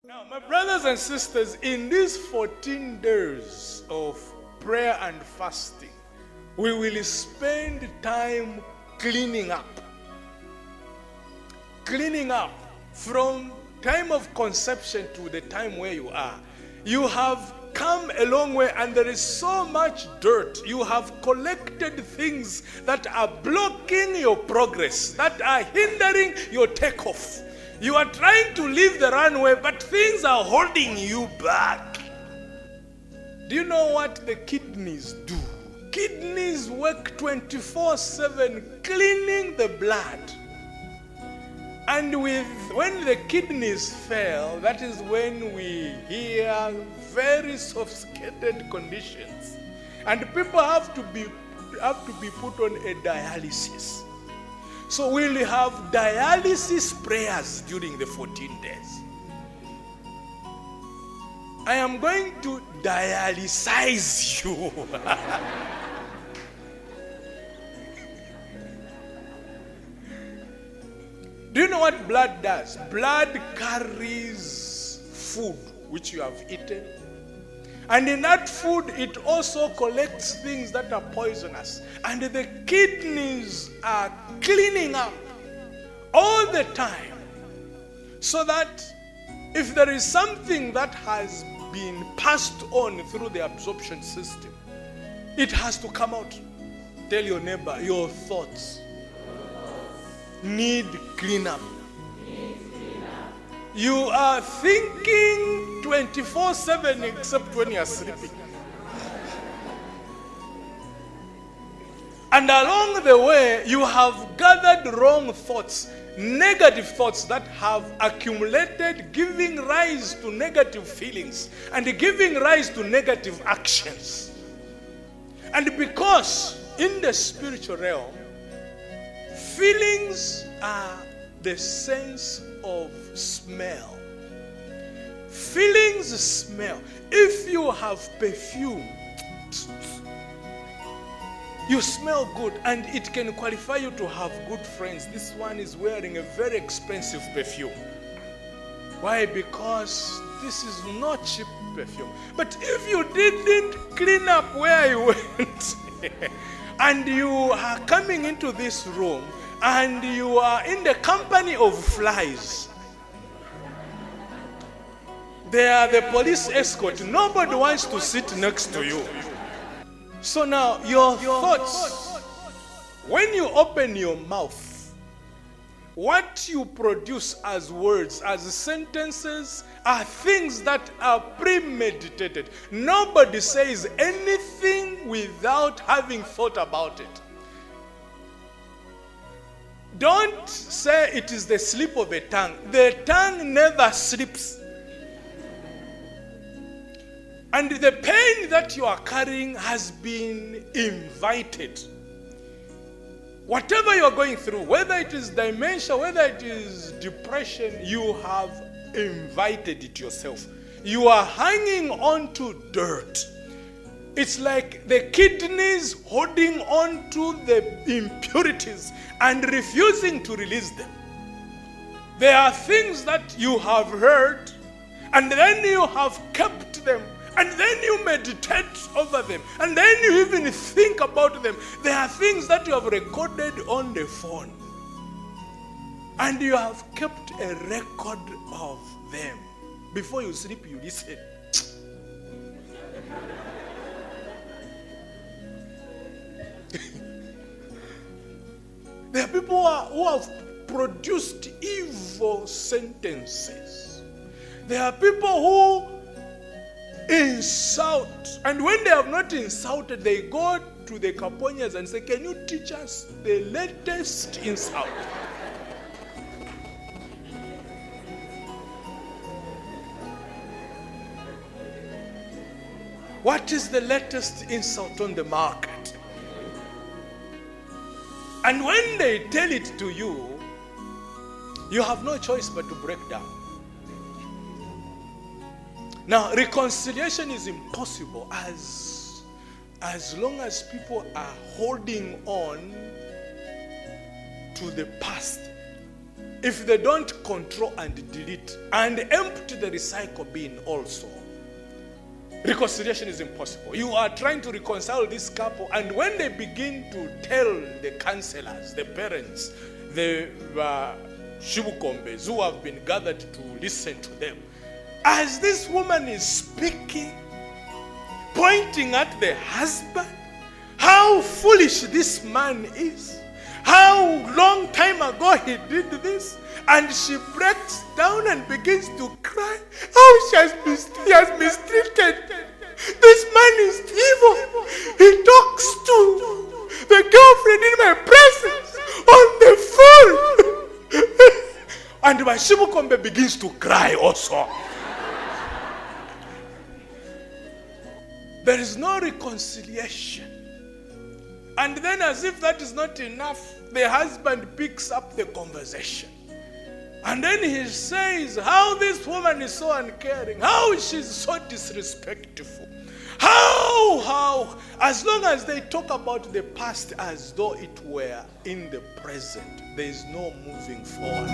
Now, my brothers and sisters, in these 14 days of prayer and fasting, we will spend time cleaning up. Cleaning up from time of conception to the time where you are. You have come a long way and there is so much dirt. You have collected things that are blocking your progress, that are hindering your takeoff. You are trying to leave the runway, but things are holding you back. Do you know what the kidneys do? Kidneys work 24/7 cleaning the blood. And when the kidneys fail, that is when we hear very sophisticated conditions. And people have to be put on a dialysis. So we'll have dialysis prayers during the 14 days. I am going to dialysize you. Do you know what blood does? Blood carries food which you have eaten. And in that food, it also collects things that are poisonous. And the kidneys are cleaning up all the time. So that if there is something that has been passed on through the absorption system, it has to come out. Tell your neighbor, your thoughts need cleanup. You are thinking 24/7 except when you are sleeping. And along the way, you have gathered wrong thoughts, negative thoughts that have accumulated, giving rise to negative feelings and giving rise to negative actions. And because in the spiritual realm, feelings are the sense of smell. Feelings smell. If you have perfume, you smell good, and it can qualify you to have good friends. This one is wearing a very expensive perfume. Why? Because this is not cheap perfume. But if you didn't clean up where you went, and you are coming into this room, and you are in the company of flies, they are the police escort. Nobody wants to sit next to you. So now, your thoughts, when you open your mouth, what you produce as words, as sentences, are things that are premeditated. Nobody says anything without having thought about it. Don't say it is the slip of a tongue. The tongue never slips. And the pain that you are carrying has been invited. Whatever you are going through, whether it is dementia, whether it is depression, you have invited it yourself. You are hanging on to dirt. It's like the kidneys holding on to the impurities and refusing to release them. There are things that you have heard, and then you have kept them, and then you meditate over them, and then you even think about them. There are things that you have recorded on the phone, and you have kept a record of them. Before you sleep, you listen. There are people who have produced evil sentences. There are people who insult, and when they have not insulted, they go to the Caponias and say, "Can you teach us the latest insult?" What is the latest insult on the market? And when they tell it to you, you have no choice but to break down. Now, reconciliation is impossible as long as people are holding on to the past. if they don't control and delete and empty the recycle bin also, reconciliation is impossible. You are trying to reconcile this couple, and when they begin to tell the counselors, the parents, the Shibukombes who have been gathered to listen to them, as this woman is speaking, pointing at the husband, how foolish this man is, how long time ago he did this, and she breaks down and begins to cry. How she has mistreated. This man is evil. He talks to the girlfriend in my presence on the phone. And my Shibukombe begins to cry also. There is no reconciliation. And then, as if that is not enough, the husband picks up the conversation. And then he says how this woman is so uncaring, how she's so disrespectful. How, as long as they talk about the past as though it were in the present, there is no moving forward.